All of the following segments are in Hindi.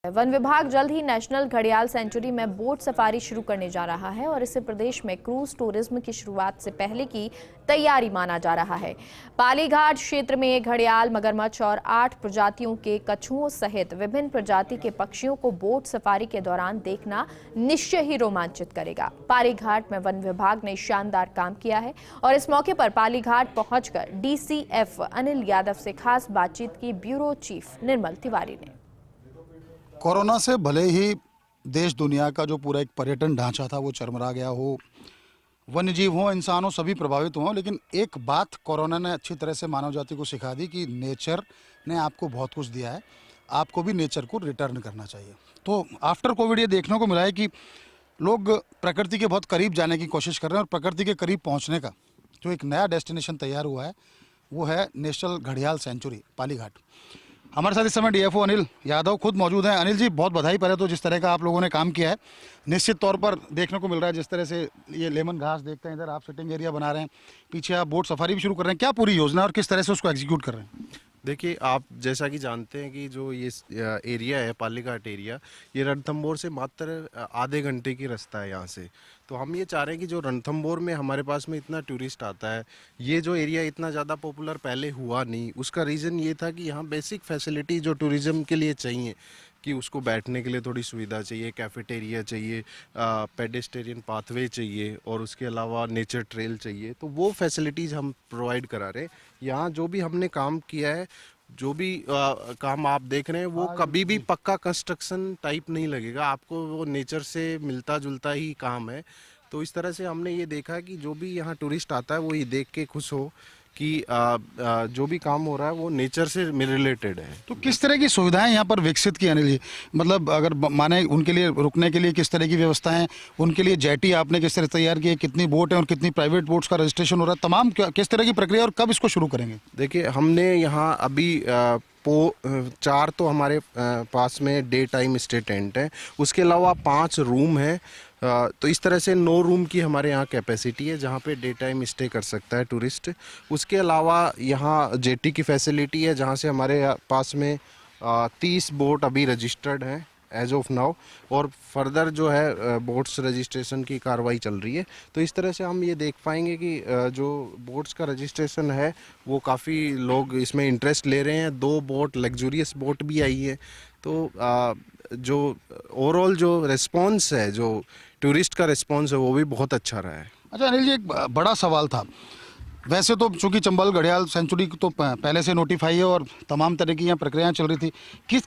वन विभाग जल्द ही नेशनल घड़ियाल सेंचुरी में बोट सफारी शुरू करने जा रहा है और इसे प्रदेश में क्रूज टूरिज्म की शुरुआत से पहले की तैयारी माना जा रहा है। पालीघाट क्षेत्र में घड़ियाल, मगरमच्छ और 8 प्रजातियों के कछुओं सहित विभिन्न प्रजाति के पक्षियों को बोट सफारी के दौरान देखना निश्चय ही रोमांचित करेगा। पालीघाट में वन विभाग ने शानदार काम किया है और इस मौके पर पालीघाट पहुंचकर डीसीएफ अनिल यादव से खास बातचीत की ब्यूरो चीफ निर्मल तिवारी ने। कोरोना से भले ही देश दुनिया का जो पूरा एक पर्यटन ढांचा था वो चरमरा गया हो, वन्यजीव हो, इंसान हो, सभी प्रभावित हों, लेकिन एक बात कोरोना ने अच्छी तरह से मानव जाति को सिखा दी कि नेचर ने आपको बहुत कुछ दिया है, आपको भी नेचर को रिटर्न करना चाहिए। तो आफ्टर कोविड ये देखने को मिला है कि लोग प्रकृति के बहुत करीब जाने की कोशिश कर रहे हैं और प्रकृति के करीब पहुँचने का जो एक नया डेस्टिनेशन तैयार हुआ है वो है नेशनल घड़ियाल सेंचुरी पालीघाट। हमारे साथ इस समय डीएफओ अनिल यादव खुद मौजूद हैं। अनिल जी, बहुत बधाई पहले तो जिस तरह का आप लोगों ने काम किया है। निश्चित तौर पर देखने को मिल रहा है जिस तरह से ये लेमन घास देखते हैं, इधर आप सिटिंग एरिया बना रहे हैं, पीछे आप बोट सफारी भी शुरू कर रहे हैं। क्या पूरी योजना और किस तरह से उसको एग्जीक्यूट कर रहे हैं? देखिए, आप जैसा कि जानते हैं कि जो ये एरिया है पालीघाट एरिया, ये रणथंभौर से मात्र आधे घंटे की रास्ता है यहाँ से। तो हम ये चाह रहे हैं कि जो रणथंभौर में हमारे पास में इतना टूरिस्ट आता है, ये जो एरिया इतना ज़्यादा पॉपुलर पहले हुआ नहीं। उसका रीज़न ये था कि यहाँ बेसिक फैसिलिटी जो टूरिज़्म के लिए चाहिए कि उसको बैठने के लिए थोड़ी सुविधा चाहिए, कैफेटेरिया चाहिए, पेडेस्टेरियन पाथवे चाहिए और उसके अलावा नेचर ट्रेल चाहिए। तो वो फैसिलिटीज़ हम प्रोवाइड करा रहे हैं। यहाँ जो भी हमने काम किया है, जो भी काम आप देख रहे हैं, वो कभी भी पक्का कंस्ट्रक्शन टाइप नहीं लगेगा आपको, वो नेचर से मिलता जुलता ही काम है। तो इस तरह से हमने ये देखा कि जो भी यहाँ टूरिस्ट आता है वो ये देख के खुश हो कि जो भी काम हो रहा है वो नेचर से रिलेटेड है। तो किस तरह की सुविधाएं यहाँ पर विकसित की अनिल जी? मतलब अगर माने उनके लिए रुकने के लिए किस तरह की व्यवस्थाएं, उनके लिए जेटी आपने किस तरह तैयार की है, कितनी बोट है और कितनी प्राइवेट बोट्स का रजिस्ट्रेशन हो रहा है, तमाम किस तरह की प्रक्रिया और कब इसको शुरू करेंगे? देखिए, हमने यहाँ अभी 4 तो हमारे पास में डे टाइम स्टे टेंट है, उसके अलावा 5 रूम है। तो इस तरह से 9 रूम की हमारे यहाँ कैपेसिटी है जहाँ पे डे टाइम स्टे कर सकता है टूरिस्ट। उसके अलावा यहाँ जेटी की फैसिलिटी है जहाँ से हमारे पास में 30 बोट अभी रजिस्टर्ड हैं एज ऑफ नाउ, और फर्दर जो है बोट्स रजिस्ट्रेशन की कार्रवाई चल रही है। तो इस तरह से हम ये देख पाएंगे कि जो बोट्स का रजिस्ट्रेशन है वो काफ़ी लोग इसमें इंटरेस्ट ले रहे हैं। 2 बोट लग्जूरियस बोट भी आई है। तो जो ओवरऑल जो रिस्पॉन्स है, जो टूरिस्ट का रिस्पॉन्स है, वो भी बहुत अच्छा रहा है। अच्छा अनिल जी, एक बड़ा सवाल था। वैसे तो चूंकि चंबल घड़ियाल सेंचुरी तो पहले से नोटिफाई है और तमाम तरह की यहाँ प्रक्रियाएं चल रही थी,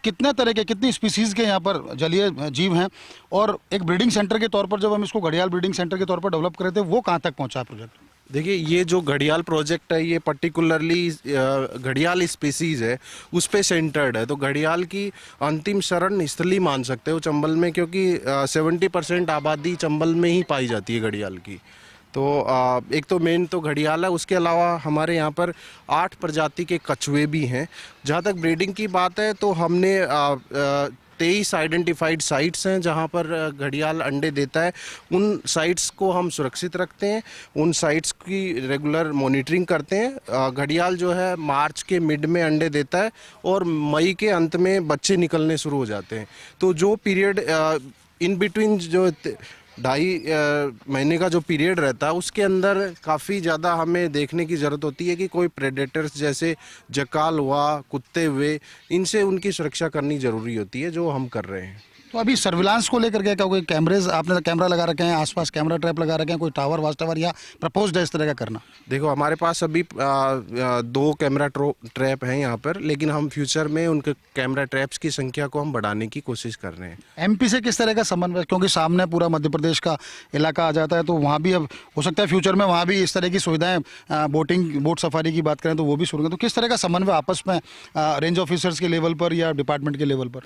कितने तरह के, कितनी स्पीसीज़ के यहाँ पर जलीय जीव हैं, और एक ब्रीडिंग सेंटर के तौर पर जब हम इसको घड़ियाल ब्रीडिंग सेंटर के तौर पर डेवलप कर रहे थे, वो कहाँ तक पहुँचा प्रोजेक्ट? देखिए, ये जो घड़ियाल प्रोजेक्ट है ये पर्टिकुलरली घड़ियाल स्पीसीज़ है, उस पे सेंटर्ड है। तो घड़ियाल की अंतिम शरण स्थली मान सकते हो चंबल में, क्योंकि 70% आबादी चंबल में ही पाई जाती है घड़ियाल की। तो एक तो मेन तो घड़ियाल है, उसके अलावा हमारे यहाँ पर 8 प्रजाति के कछुए भी हैं। जहाँ तक ब्रीडिंग की बात है तो हमने 23 आइडेंटिफाइड साइट्स हैं जहाँ पर घड़ियाल अंडे देता है। उन साइट्स को हम सुरक्षित रखते हैं, उन साइट्स की रेगुलर मॉनिटरिंग करते हैं। घड़ियाल जो है मार्च के मिड में अंडे देता है और मई के अंत में बच्चे निकलने शुरू हो जाते हैं। तो जो पीरियड इन बिटवीन जो 2.5 महीने का जो पीरियड रहता है, उसके अंदर काफ़ी ज़्यादा हमें देखने की ज़रूरत होती है कि कोई प्रेडेटर्स जैसे जकाल हुआ, कुत्ते हुए, इनसे उनकी सुरक्षा करनी ज़रूरी होती है, जो हम कर रहे हैं। तो अभी सर्विलांस को लेकर क्या कोई कैमरेज, आपने कैमरा लगा रखे हैं, आसपास कैमरा ट्रैप लगा रखे हैं, कोई टावर वाच टावर या प्रपोज्ड है इस तरह का करना? देखो, हमारे पास अभी 2 कैमरा ट्रैप हैं यहाँ पर, लेकिन हम फ्यूचर में उनके कैमरा ट्रैप्स की संख्या को हम बढ़ाने की कोशिश कर रहे हैं। एमपी से किस तरह का समन्वय, क्योंकि सामने पूरा मध्य प्रदेश का इलाका आ जाता है, तो वहाँ भी अब हो सकता है फ्यूचर में वहाँ भी इस तरह की सुविधाएं, बोट सफारी की बात करें तो वो भी शुरू करें, तो किस तरह का समन्वय आपस में रेंज ऑफिसर्स के लेवल पर या डिपार्टमेंट के लेवल पर?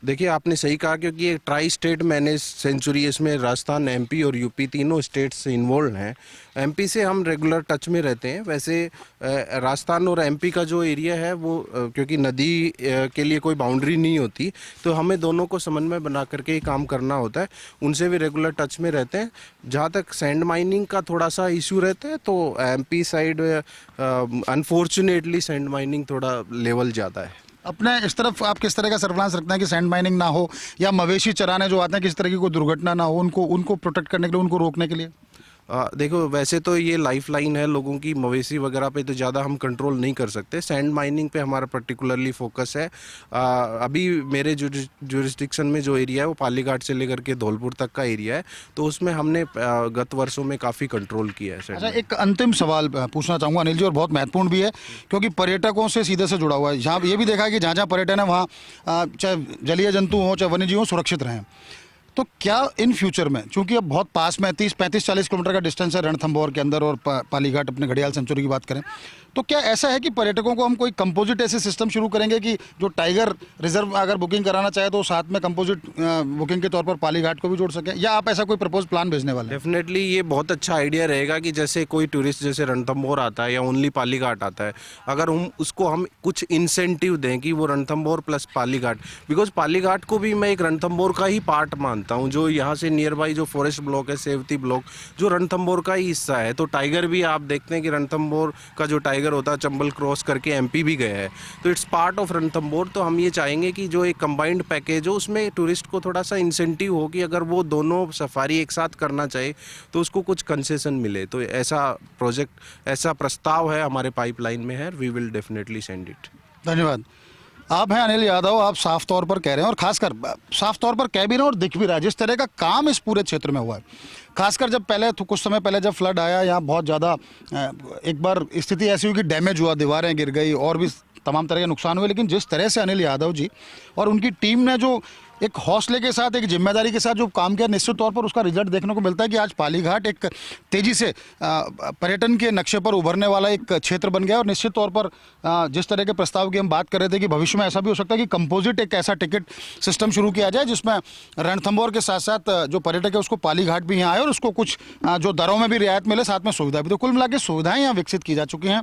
देखिए, आपने सही कहा, क्योंकि एक ट्राई स्टेट मैनेज सेंचुरी, इसमें राजस्थान, एमपी और यूपी तीनों स्टेट्स इन्वॉल्व हैं। एमपी से हम रेगुलर टच में रहते हैं। वैसे राजस्थान और एमपी का जो एरिया है वो क्योंकि नदी के लिए कोई बाउंड्री नहीं होती, तो हमें दोनों को समन्वय बना करके ही काम करना होता है। उनसे भी रेगुलर टच में रहते हैं। जहाँ तक सैंड माइनिंग का थोड़ा सा इशू रहता है तो MP side unfortunately sand mining थोड़ा लेवल ज़्यादा है। अपने इस तरफ आप किस तरह का सर्विलांस रखते हैं कि सैंड माइनिंग ना हो या मवेशी चराने जो आते हैं किसी तरह की कोई दुर्घटना ना हो, उनको प्रोटेक्ट करने के लिए, उनको रोकने के लिए? देखो, वैसे तो ये लाइफ लाइन है लोगों की, मवेशी वगैरह पे तो ज़्यादा हम कंट्रोल नहीं कर सकते। सैंड माइनिंग पे हमारा पर्टिकुलरली फोकस है। अभी मेरे जुरिस्डिक्शन में जो एरिया है वो पालीघाट से लेकर के धौलपुर तक का एरिया है, तो उसमें हमने गत वर्षों में काफ़ी कंट्रोल किया है सैंड अच्छा, एक अंतिम सवाल पूछना चाहूँगा अनिल जी, और बहुत महत्वपूर्ण भी है क्योंकि पर्यटकों से सीधे से जुड़ा हुआ है। जहाँ ये भी देखा है कि जहाँ जहाँ पर्यटन है वहाँ चाहे जलीय जंतु हों चाहे वन्यजीव हों, सुरक्षित रहें। तो क्या इन फ्यूचर में, चूंकि अब बहुत पास में 30-35-40 किलोमीटर का डिस्टेंस है रणथंभौर के अंदर और पालीघाट अपने घड़ियाल सेंचुरी की बात करें, तो क्या ऐसा है कि पर्यटकों को हम कोई कंपोजिट ऐसे सिस्टम शुरू करेंगे कि जो टाइगर रिजर्व अगर बुकिंग कराना चाहे तो साथ में कंपोजिट बुकिंग के तौर पर पालीघाट को भी जोड़ सकें, या आप ऐसा कोई प्रपोज प्लान भेजने वाले हैं? डेफिनेटली ये बहुत अच्छा आइडिया रहेगा कि जैसे कोई टूरिस्ट जैसे रणथंभौर आता है या ओनली पालीघाट आता है, अगर हम कुछ इंसेंटिव दें कि वो रणथंभौर प्लस पालीघाट, बिकॉज पालीघाट को भी मैं एक रणथंभौर का ही पार्ट मानता हूँ। जो यहाँ से नियर बाई जो फॉरेस्ट ब्लॉक है, सेवती ब्लॉक, जो रणथंभौर का ही हिस्सा है। तो टाइगर भी आप देखते हैं कि रणथंभौर का जो टाइगर होता है चंबल क्रॉस करके एमपी भी गया है, तो इट्स पार्ट ऑफ रणथंभौर। तो हम ये चाहेंगे कि जो एक कंबाइंड पैकेज हो उसमें टूरिस्ट को थोड़ा सा इंसेंटिव हो कि अगर वो दोनों सफारी एक साथ करना चाहे तो उसको कुछ कंसेशन मिले। तो ऐसा प्रोजेक्ट, ऐसा प्रस्ताव है हमारे पाइपलाइन में है, we will definitely send it. धन्यवाद। आप हैं अनिल यादव, आप साफ तौर पर कह रहे हैं और खासकर साफ तौर पर कह भी रहे हैं और दिख भी रहा है जिस तरह का काम इस पूरे क्षेत्र में हुआ है। खासकर जब पहले तो कुछ समय पहले जब फ्लड आया, यहाँ बहुत ज़्यादा एक बार स्थिति ऐसी हुई कि डैमेज हुआ, दीवारें गिर गई और भी तमाम तरह के नुकसान हुए, लेकिन जिस तरह से अनिल यादव जी और उनकी टीम ने जो एक हौसले के साथ, एक जिम्मेदारी के साथ जो काम किया, निश्चित तौर पर उसका रिजल्ट देखने को मिलता है कि आज पालीघाट एक तेज़ी से पर्यटन के नक्शे पर उभरने वाला एक क्षेत्र बन गया। और निश्चित तौर पर जिस तरह के प्रस्ताव की हम बात कर रहे थे कि भविष्य में ऐसा भी हो सकता है कि कंपोजिट एक ऐसा टिकट सिस्टम शुरू किया जाए जिसमें रणथंभौर के साथ साथ जो पर्यटक है उसको पालीघाट भी यहाँ आए और उसको कुछ जो दरों में भी रियायत मिले, साथ में सुविधा भी। तो कुल मिला के सुविधाएँ यहाँ विकसित की जा चुकी हैं।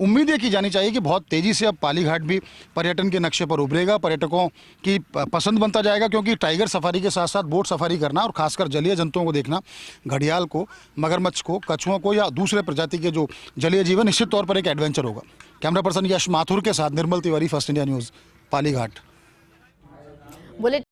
उम्मीद ये की जानी चाहिए कि बहुत तेज़ी से अब पालीघाट भी पर्यटन के नक्शे पर उभरेगा, पर्यटकों की पसंद बनता जाएगा, क्योंकि टाइगर सफारी के साथ साथ बोट सफारी करना और खासकर जलीय जंतुओं को देखना, घड़ियाल को, मगरमच्छ को, कछुओं को या दूसरे प्रजाति के जो जलीय जीवन, निश्चित तौर पर एक एडवेंचर होगा। कैमरा पर्सन यश माथुर के साथ Nirmal Tiwari, first India news, Palighat.